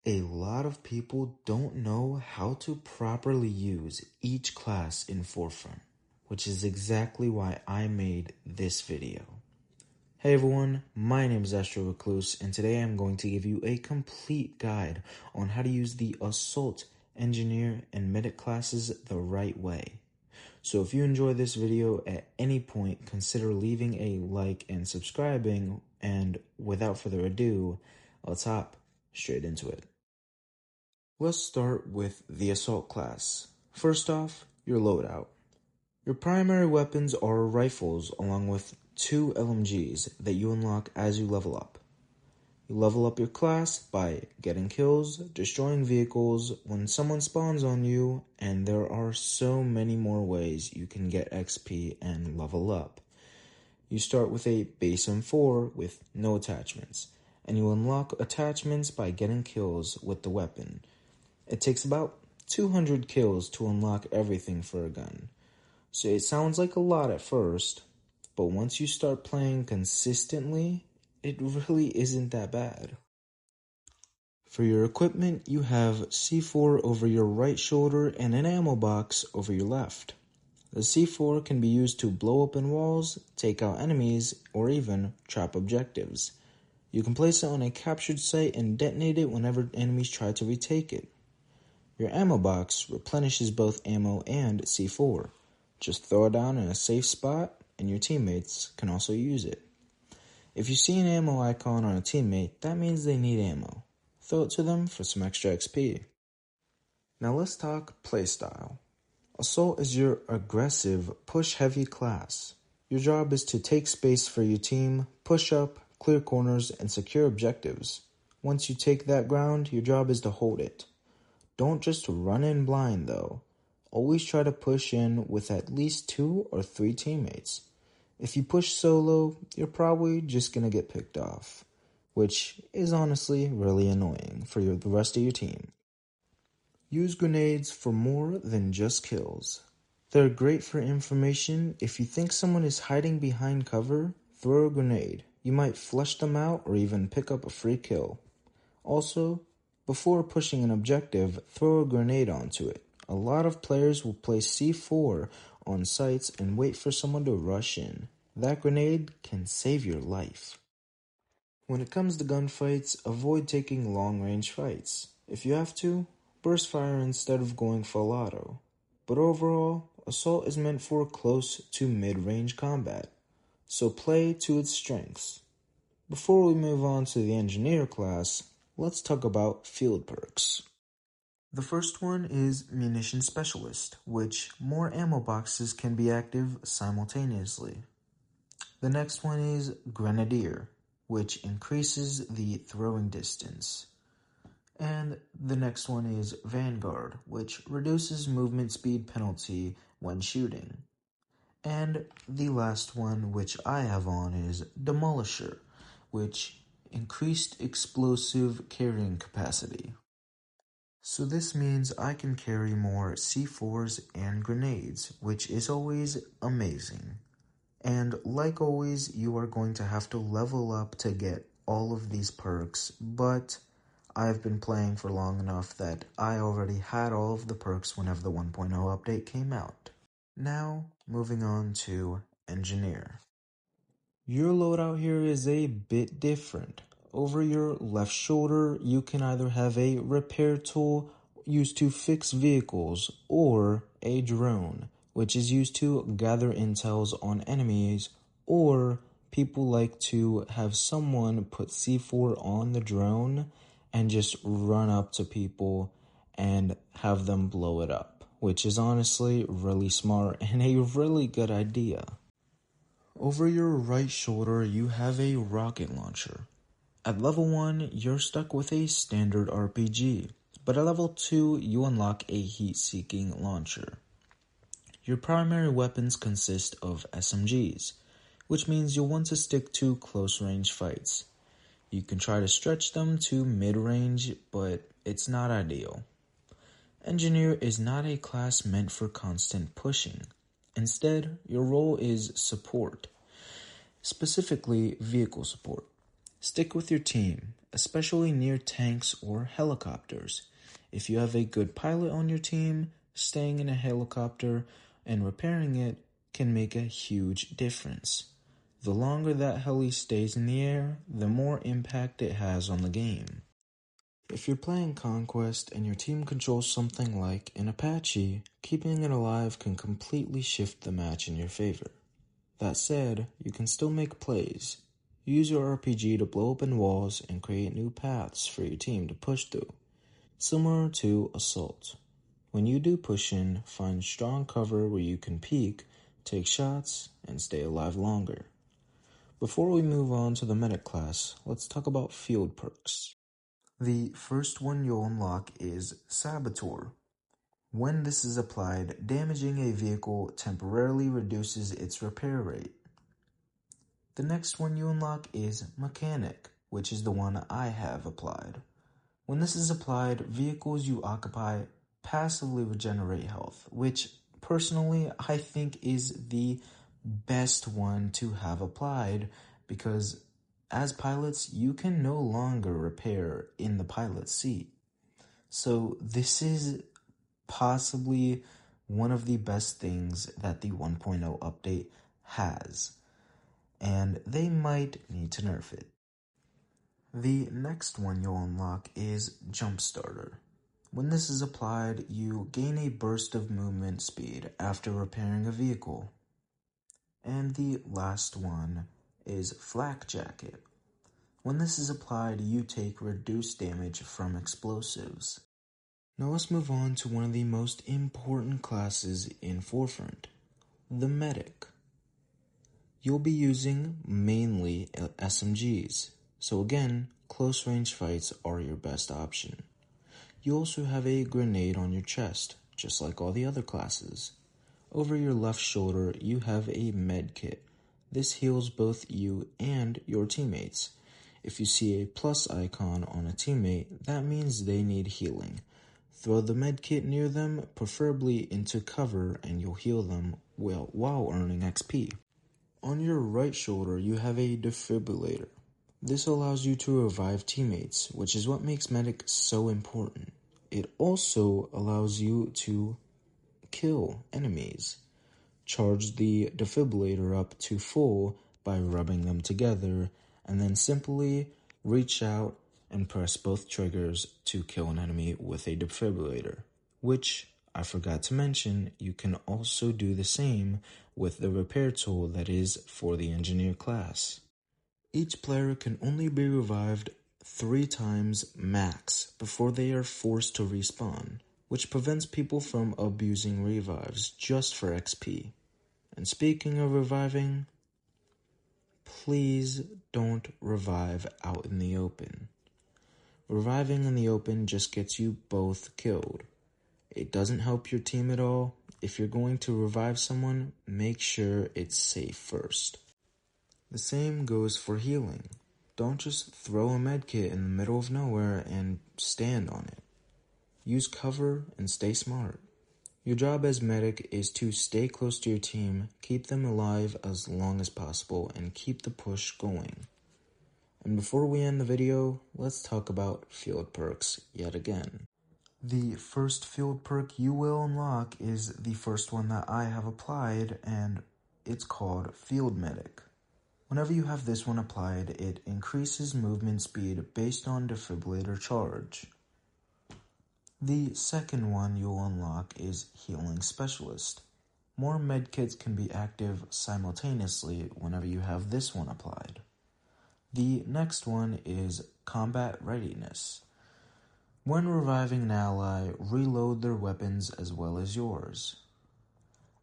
A lot of people don't know how to properly use each class in ForeFront, which is exactly why I made this video. Hey everyone, my name is Astro Recluse, and today I'm going to give you a complete guide on how to use the Assault, Engineer, and Medic classes the right way. So if you enjoy this video at any point, consider leaving a like and subscribing, and without further ado, let's hop straight into it. Let's start with the Assault class. First off, your loadout. Your primary weapons are rifles along with 2 LMGs that you unlock as you level up. You level up your class by getting kills, destroying vehicles when someone spawns on you, and there are so many more ways you can get XP and level up. You start with a base M4 with no attachments, and you unlock attachments by getting kills with the weapon. It takes about 200 kills to unlock everything for a gun. So it sounds like a lot at first, but once you start playing consistently, it really isn't that bad. For your equipment, you have C4 over your right shoulder and an ammo box over your left. The C4 can be used to blow open walls, take out enemies, or even trap objectives. You can place it on a captured site and detonate it whenever enemies try to retake it. Your ammo box replenishes both ammo and C4. Just throw it down in a safe spot and your teammates can also use it. If you see an ammo icon on a teammate, that means they need ammo. Throw it to them for some extra XP. Now let's talk playstyle. Assault is your aggressive, push-heavy class. Your job is to take space for your team, push up, clear corners, and secure objectives. Once you take that ground, your job is to hold it. Don't just run in blind though. Always try to push in with at least 2 or 3 teammates. If you push solo, you're probably just gonna get picked off, which is honestly really annoying for the rest of your team. Use grenades for more than just kills. They're great for information. If you think someone is hiding behind cover, throw a grenade. You might flush them out or even pick up a free kill. Also, before pushing an objective, throw a grenade onto it. A lot of players will place C4 on sites and wait for someone to rush in. That grenade can save your life. When it comes to gunfights, avoid taking long-range fights. If you have to, burst fire instead of going full auto. But overall, Assault is meant for close to mid-range combat, so play to its strengths. Before we move on to the Engineer class, let's talk about field perks. The first one is Munition Specialist, which more ammo boxes can be active simultaneously. The next one is Grenadier, which increases the throwing distance. And the next one is Vanguard, which reduces movement speed penalty when shooting. And the last one, which I have on, is Demolisher, which increased explosive carrying capacity. So this means I can carry more C4s and grenades, which is always amazing. And like always, you are going to have to level up to get all of these perks, but I've been playing for long enough that I already had all of the perks whenever the 1.0 update came out. Now, moving on to Engineer. Your loadout here is a bit different. Over your left shoulder, you can either have a repair tool used to fix vehicles or a drone, which is used to gather intels on enemies, or people like to have someone put C4 on the drone and just run up to people and have them blow it up, which is honestly really smart and a really good idea. Over your right shoulder, you have a rocket launcher. At level 1, you're stuck with a standard RPG, but at level 2, you unlock a heat-seeking launcher. Your primary weapons consist of SMGs, which means you'll want to stick to close-range fights. You can try to stretch them to mid-range, but it's not ideal. Engineer is not a class meant for constant pushing. Instead, your role is support, specifically vehicle support. Stick with your team, especially near tanks or helicopters. If you have a good pilot on your team, staying in a helicopter and repairing it can make a huge difference. The longer that heli stays in the air, the more impact it has on the game. If you're playing Conquest and your team controls something like an Apache, keeping it alive can completely shift the match in your favor. That said, you can still make plays. Use your RPG to blow open walls and create new paths for your team to push through, similar to Assault. When you do push in, find strong cover where you can peek, take shots, and stay alive longer. Before we move on to the medic class, let's talk about field perks. The first one you'll unlock is Saboteur. When this is applied, damaging a vehicle temporarily reduces its repair rate. The next one you unlock is Mechanic, which is the one I have applied. When this is applied, vehicles you occupy passively regenerate health, which personally I think is the best one to have applied because as pilots, you can no longer repair in the pilot seat. So this is possibly one of the best things that the 1.0 update has, and they might need to nerf it. The next one you'll unlock is Jumpstarter. When this is applied, you gain a burst of movement speed after repairing a vehicle. And the last one is Flak Jacket. When this is applied, you take reduced damage from explosives. Now let's move on to one of the most important classes in ForeFront, the Medic. You'll be using mainly SMGs, so again, close range fights are your best option. You also have a grenade on your chest, just like all the other classes. Over your left shoulder, you have a med kit. This heals both you and your teammates. If you see a plus icon on a teammate, that means they need healing. Throw the med kit near them, preferably into cover, and you'll heal them while earning XP. On your right shoulder, you have a defibrillator. This allows you to revive teammates, which is what makes Medic so important. It also allows you to kill enemies. Charge the defibrillator up to full by rubbing them together, and then simply reach out and press both triggers to kill an enemy with a defibrillator, which I forgot to mention, you can also do the same with the repair tool that is for the engineer class. Each player can only be revived 3 times max before they are forced to respawn, which prevents people from abusing revives just for XP. And speaking of reviving, please don't revive out in the open. Reviving in the open just gets you both killed. It doesn't help your team at all. If you're going to revive someone, make sure it's safe first. The same goes for healing. Don't just throw a medkit in the middle of nowhere and stand on it. Use cover and stay smart. Your job as medic is to stay close to your team, keep them alive as long as possible, and keep the push going. And before we end the video, let's talk about field perks yet again. The first field perk you will unlock is the first one that I have applied, and it's called Field Medic. Whenever you have this one applied, it increases movement speed based on defibrillator charge. The second one you'll unlock is Healing Specialist. More medkits can be active simultaneously whenever you have this one applied. The next one is Combat Readiness. When reviving an ally, reload their weapons as well as yours.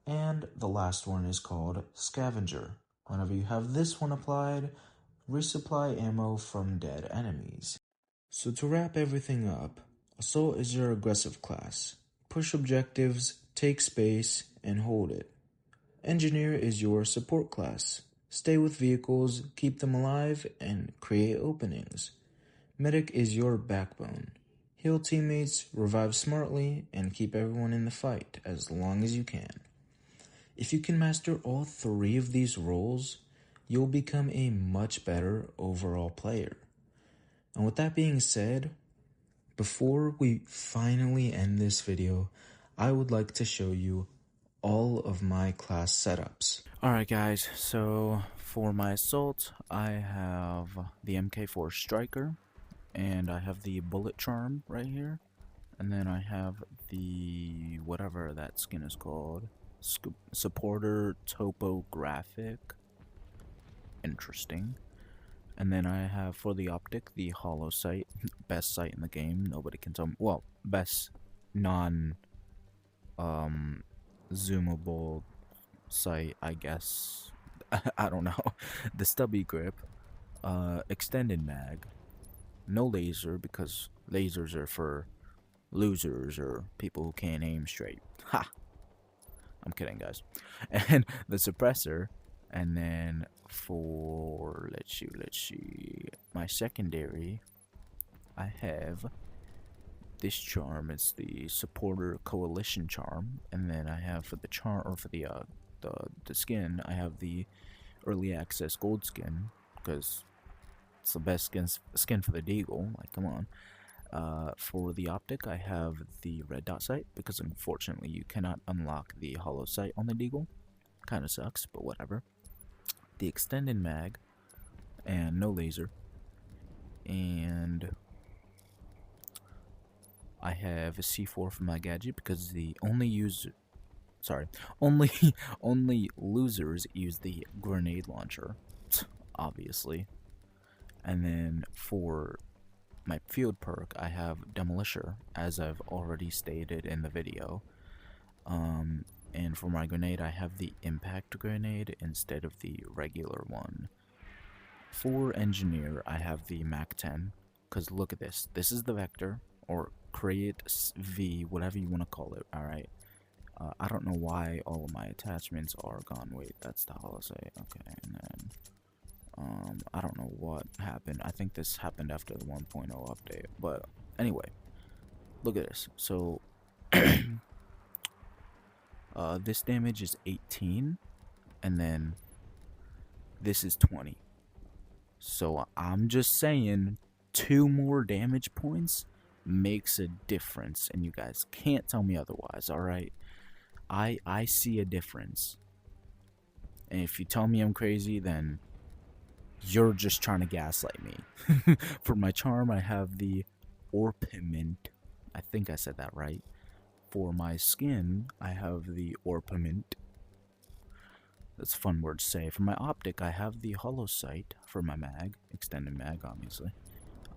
And the last one is called Scavenger. Whenever you have this one applied, resupply ammo from dead enemies. So to wrap everything up, Assault is your aggressive class. Push objectives, take space, and hold it. Engineer is your support class. Stay with vehicles, keep them alive, and create openings. Medic is your backbone. Heal teammates, revive smartly, and keep everyone in the fight as long as you can. If you can master all 3 of these roles, you'll become a much better overall player. And with that being said, before we finally end this video, I would like to show you all of my class setups. Alright guys, so for my assault, I have the MK4 Striker, and I have the Bullet Charm right here, and then I have the, whatever that skin is called, Supporter Topographic, interesting. And then I have for the optic, the Hollow Sight, best sight in the game, nobody can tell me, well, best zoomable sight, I guess. I don't know. The stubby grip, extended mag, no laser because lasers are for losers or people who can't aim straight. Ha! I'm kidding, guys. And the suppressor, and then for let's see, my secondary, I have this charm. It's the supporter coalition charm, and then I have for the charm or for the skin, I have the early access gold skin because it's the best skin for the deagle. Like, come on. For the optic, I have the red dot sight because unfortunately you cannot unlock the hollow sight on the deagle. Kind of sucks, but whatever. The extended mag and no laser, and I have a C4 for my gadget because the only only losers use the grenade launcher, obviously. And then for my field perk, I have Demolisher, as I've already stated in the video. And for my grenade, I have the impact grenade instead of the regular one. For engineer, I have the Mac 10, because look at this. This is the vector, or create V, whatever you want to call it, alright? I don't know why all of my attachments are gone. Wait, that's the holosay. Okay, and then I don't know what happened. I think this happened after the 1.0 update. But anyway, look at this. So this damage is 18, and then this is 20. So I'm just saying 2 more damage points makes a difference, and you guys can't tell me otherwise, alright? I see a difference. And if you tell me I'm crazy, then you're just trying to gaslight me. For my charm, I have the Orpiment. I think I said that right. For my skin, I have the Orpiment. That's a fun word to say. For my optic, I have the Hollow Sight. For my mag, extended mag, obviously.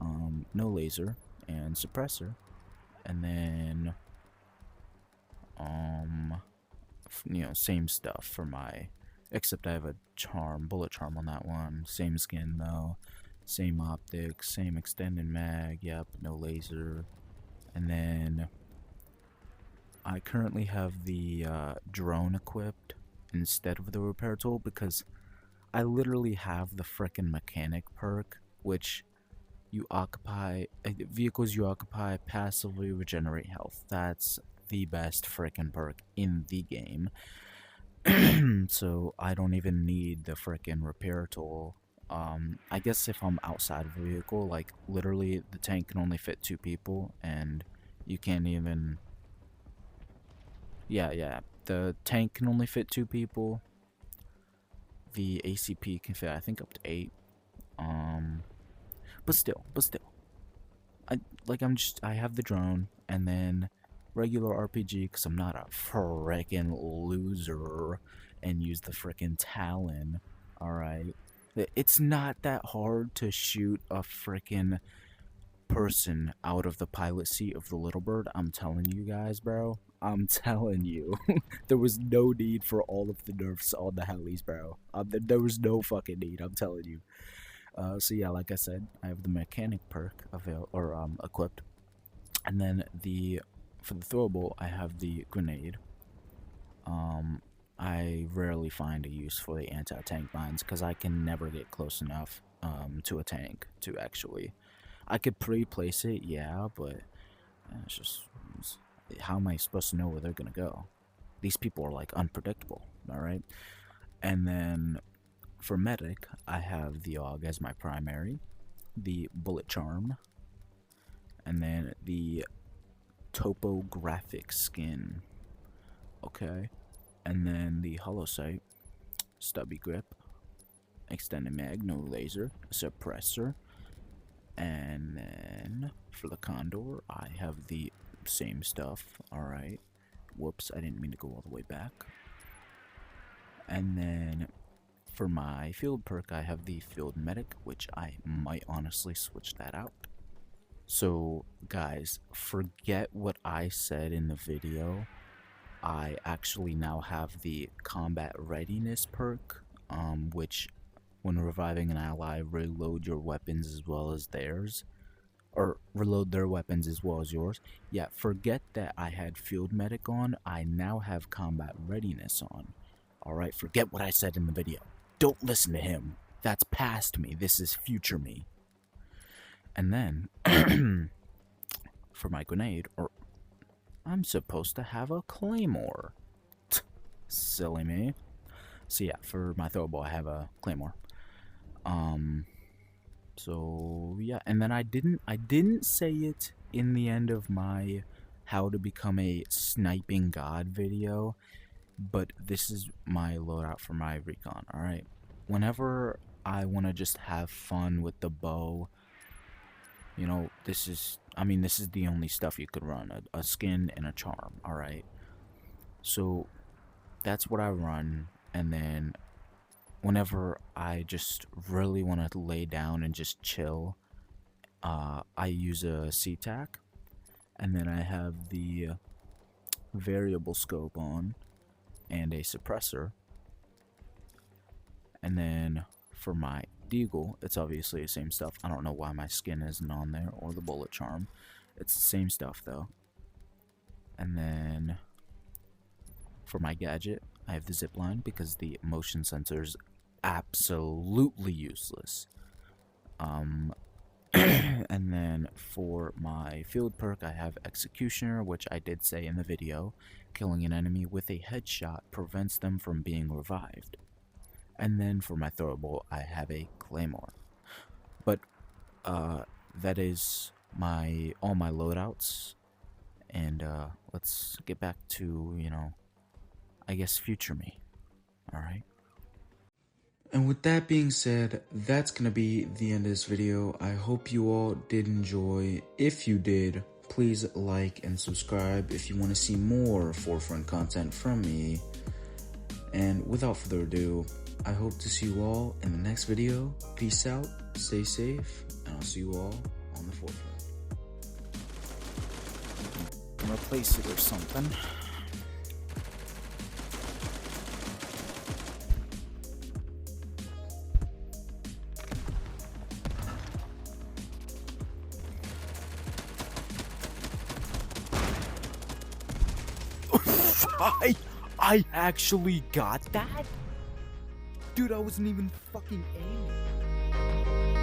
No laser and suppressor. And then you know, same stuff for my, except I have a charm, bullet charm on that one. Same skin though, same optics, same extended mag. Yep, no laser. And then I currently have the drone equipped instead of the repair tool because I literally have the frickin' mechanic perk, which you occupy vehicles you occupy passively regenerate health. That's the best frickin' perk in the game. So I don't even need the frickin' repair tool. I guess if I'm outside of a vehicle, like literally the tank can only fit 2 people, and you can't even. Yeah. The tank can only fit 2 people. The ACP can fit, I think, up to 8. But still, I have the drone, and then regular RPG because I'm not a frickin' loser, and use the frickin' Talon. Alright, it's not that hard to shoot a frickin' person out of the pilot seat of the Little Bird. I'm telling you guys, bro. I'm telling you. There was no need for all of the nerfs on the helis, bro. There was no fucking need, I'm telling you. So yeah, like I said, I have the mechanic perk equipped, and then for the throwable, I have the grenade. I rarely find a use for the anti-tank mines because I can never get close enough to a tank to actually. I could pre-place it, yeah, but how am I supposed to know where they're gonna go? These people are like unpredictable, all right? And then for medic, I have the AUG as my primary, the bullet charm, and then the topographic skin. Okay, and then the hollow sight, stubby grip, extended mag, no laser, suppressor, and then for the condor, I have the same stuff. Alright, whoops, I didn't mean to go all the way back. And then for my field perk, I have the field medic, which I might honestly switch that out. So guys, forget what I said in the video. I actually now have the combat readiness perk, which when reviving an ally, reload your weapons as well as theirs, or reload their weapons as well as yours. Yeah, forget that I had field medic on, I now have combat readiness on. Alright, forget what I said in the video. Don't listen to him. That's past me, this is future me. And then, for my grenade, or I'm supposed to have a claymore. Silly me. So yeah, for my throwable, I have a claymore. So yeah, and then I didn't say it in the end of my how to become a sniping god video, but this is my loadout for my recon. Alright, whenever I want to just have fun with the bow, you know, this is the only stuff you could run, a skin and a charm. Alright, so that's what I run. And then whenever I just really want to lay down and just chill, I use a C-Tac, and then I have the variable scope on and a suppressor. And then for my deagle, it's obviously the same stuff. I don't know why my skin isn't on there, or the bullet charm. It's the same stuff though. And then for my gadget, I have the zipline because the motion sensor's absolutely useless. And then for my field perk, I have Executioner, which I did say in the video, killing an enemy with a headshot prevents them from being revived. And then for my throwable, I have a claymore. But that is all my loadouts. And let's get back to, you know, I guess future me. Alright. And with that being said, that's gonna be the end of this video. I hope you all did enjoy. If you did, please like and subscribe if you want to see more ForeFront content from me. And without further ado, I hope to see you all in the next video. Peace out, stay safe, and I'll see you all on the ForeFront. Replace it or something. I actually got that? Dude, I wasn't even fucking aiming.